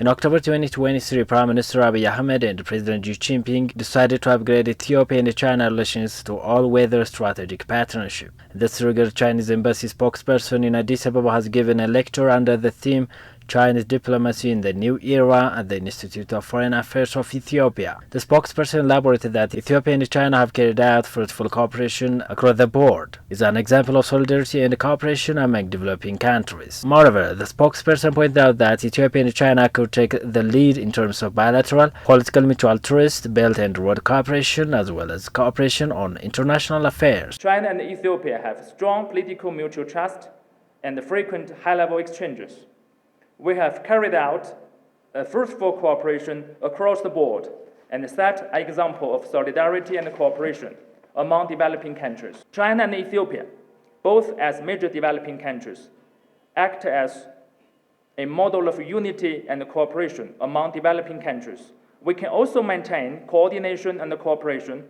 In October 2023, Prime Minister Abiy Ahmed and President Xi Jinping decided to upgrade Ethiopia and China relations to all-weather strategic partnership. In this regard, Chinese embassy spokesperson in Addis Ababa has given a lecture under the theme Chinese Diplomacy in the New Era at the Institute of Foreign Affairs of Ethiopia. The spokesperson elaborated that Ethiopia and China have carried out fruitful cooperation across the board. It is an example of solidarity and cooperation among developing countries. Moreover, the spokesperson pointed out that Ethiopia and China could take the lead in terms of bilateral, political mutual trust, Belt and Road cooperation, as well as cooperation on international affairs. China and Ethiopia have strong political mutual trust and frequent high-level exchanges. We have carried out a fruitful cooperation across the board and set an example of solidarity and cooperation among developing countries. China and Ethiopia, both as major developing countries, act as a model of unity and cooperation among developing countries. We can also maintain coordination and cooperation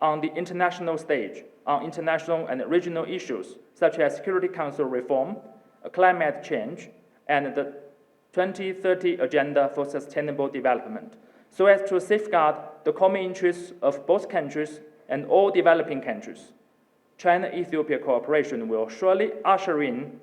on the international stage on international and regional issues such as Security Council reform, climate change, and the 2030 Agenda for Sustainable Development, so as to safeguard the common interests of both countries and all developing countries. China-Ethiopia cooperation will surely usher in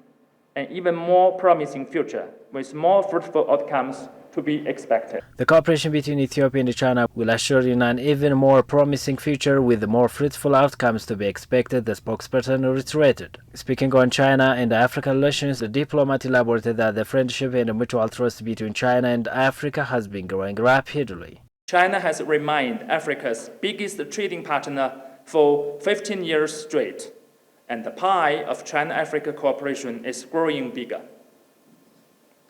an even more promising future with more fruitful outcomes to be expected. The cooperation between Ethiopia and China will usher in an even more promising future with more fruitful outcomes to be expected, the spokesperson reiterated. Speaking on China and Africa relations, the diplomat elaborated that the friendship and mutual trust between China and Africa has been growing rapidly. China has remained Africa's biggest trading partner for 15 years straight, and the pie of China-Africa cooperation is growing bigger.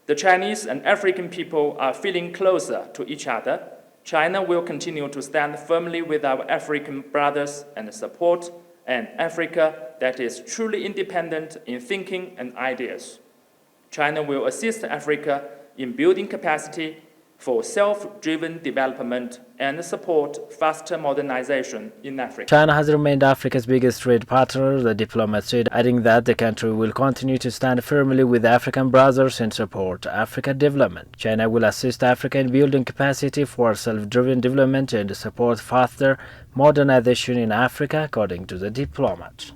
The Chinese and African people are feeling closer to each other. China will continue to stand firmly with our African brothers and support an Africa that is truly independent in thinking and ideas. China will assist Africa in building capacity for self-driven development and support faster modernization in Africa. China has remained Africa's biggest trade partner, the diplomat said, adding that the country will continue to stand firmly with African brothers and support African development. China will assist Africa in building capacity for self-driven development and support faster modernization in Africa, according to the diplomat.